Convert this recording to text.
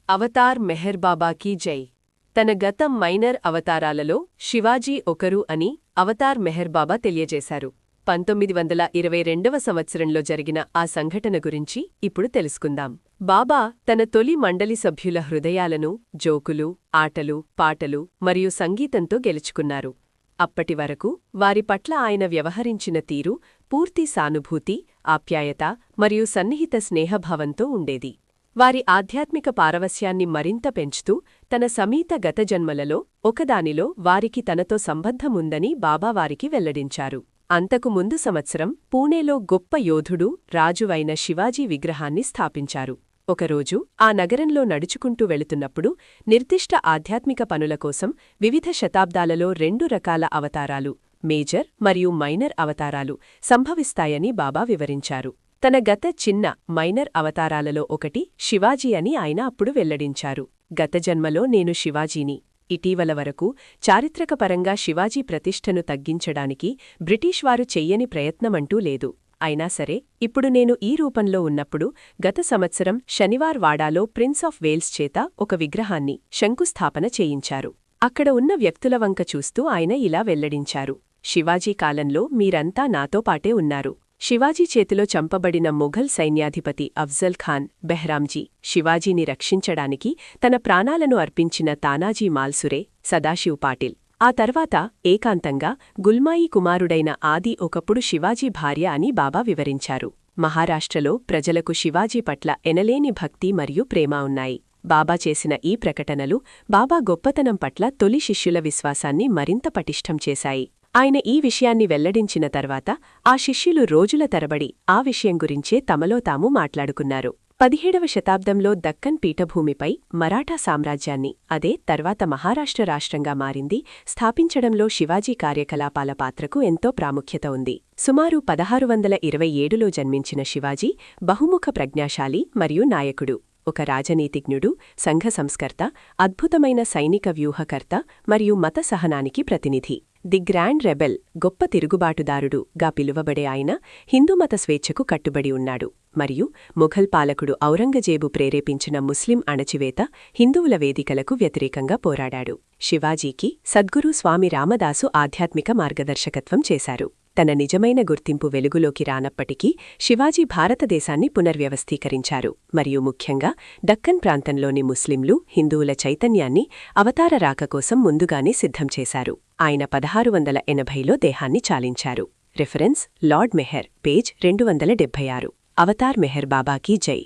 Avatar Meher బాబాకీ జై. తన గత మైనర్ అవతారాలలో శివాజీ ఒకరు అని అవతార్ మెహర్ బాబా తెలియజేశారు. 1922వ సంవత్సరంలో జరిగిన ఆ సంఘటన గురించి ఇప్పుడు తెలుసుకుందాం. బాబా తన తొలి మండలి సభ్యుల హృదయాలను జోకులు, ఆటలు, పాటలు మరియు సంగీతంతో గెలుచుకున్నారు. అప్పటివరకు వారి పట్ల ఆయన వ్యవహరించిన తీరు పూర్తి సానుభూతి, ఆప్యాయత మరియు సన్నిహిత స్నేహభావంతో ఉండేది. వారి ఆధ్యాత్మిక పారవస్యాన్ని మరింత పెంచుతూ తన సమీత గత జన్మలలో ఒకదానిలో వారికి తనతో సంబంధముందని బాబా వారికి వెల్లడించారు. అంతకు ముందు సంవత్సరం పూణేలో గొప్ప యోధుడు, రాజువైన శివాజీ విగ్రహాన్ని స్థాపించారు. ఒకరోజు ఆ నగరంలో నడుచుకుంటూ వెళుతున్నప్పుడు నిర్దిష్ట ఆధ్యాత్మిక పనుల కోసం వివిధ శతాబ్దాలలో 2 రకాల అవతారాలు, మేజర్ మరియు మైనర్ అవతారాలు సంభవిస్తాయని బాబా వివరించారు. తన గత చిన్న, మైనర్ అవతారాలలో ఒకటి శివాజీ అని ఆయన అప్పుడు వెల్లడించారు. గత జన్మలో నేను శివాజీని. ఇటీవల వరకు చారిత్రకపరంగా శివాజీ ప్రతిష్టను తగ్గించడానికి బ్రిటిష్ వారు చెయ్యని ప్రయత్నమంటూ లేదు. అయినా సరే ఇప్పుడు నేను ఈ రూపంలో ఉన్నప్పుడు గత సంవత్సరం శనివార్ వాడాలో ప్రిన్స్ ఆఫ్ వేల్స్ చేత ఒక విగ్రహాన్ని శంకుస్థాపన చేయించారు. అక్కడ ఉన్న వ్యక్తుల వంక చూస్తూ ఆయన ఇలా వెల్లడించారు: శివాజీ కాలంలో మీరంతా నాతో పాటే ఉన్నారు. శివాజీ చేతిలో చంపబడిన మొఘల్ సైన్యాధిపతి అఫ్జల్ ఖాన్ బెహ్రాంజీ, శివాజీని రక్షించడానికి తన ప్రాణాలను అర్పించిన తానాజీ మాల్సురే, సదాశివ్ పాటిల్, ఆ తర్వాత ఏకాంతంగా గుల్మాయి కుమారుడైన ఆది ఒకప్పుడు శివాజీ భార్య అని బాబా వివరించారు. మహారాష్ట్రలో ప్రజలకు శివాజీ పట్ల ఎనలేని భక్తి మరియు ప్రేమ ఉన్నాయి. బాబా చేసిన ఈ ప్రకటనలు బాబా గొప్పతనం పట్ల తొలి శిష్యుల విశ్వాసాన్ని మరింత పటిష్టం చేశాయి. ఆయన ఈ విషయాన్ని వెల్లడించిన తర్వాత ఆ శిష్యులు రోజుల తరబడి ఆ విషయం గురించే తమలో తాము మాట్లాడుకున్నారు. 17వ శతాబ్దంలో దక్కన్ పీఠభూమిపై మరాఠా సామ్రాజ్యాన్ని, అదే తర్వాత మహారాష్ట్ర రాష్ట్రంగా మారింది, స్థాపించడంలో శివాజీ కార్యకలాపాల పాత్రకు ఎంతో ప్రాముఖ్యత ఉంది. సుమారు 1627లో జన్మించిన శివాజీ బహుముఖ ప్రజ్ఞాశాలి మరియు నాయకుడు. ఒక రాజనీతిజ్ఞుడు, సంఘ సంస్కర్త, అద్భుతమైన సైనిక వ్యూహకర్త మరియు మత సహనానికి ప్రతినిధి. ది గ్రాండ్ రెబెల్, గొప్ప తిరుగుబాటుదారుడు గా పిలువబడే ఆయన హిందూమత స్వేచ్ఛకు కట్టుబడి ఉన్నాడు మరియు మొఘల్ పాలకుడు ఔరంగజేబు ప్రేరేపించిన ముస్లిం అణచివేత, హిందువుల వేదికలకు వ్యతిరేకంగా పోరాడాడు. శివాజీకి సద్గురు స్వామి రామదాసు ఆధ్యాత్మిక మార్గదర్శకత్వం చేశారు. తన నిజమైన గుర్తింపు వెలుగులోకి రానప్పటికీ శివాజీ భారతదేశాన్ని పునర్వ్యవస్థీకరించారు మరియు ముఖ్యంగా దక్కన్ ప్రాంతంలోని ముస్లింలు, హిందువుల చైతన్యాన్ని అవతార రాక కోసం ముందుగానే సిద్ధం చేశారు. ఆయన 1680లో దేహాన్ని చాలించారు. Reference: lord Meher, page 276. Avatar Meher బాబాకీ జై.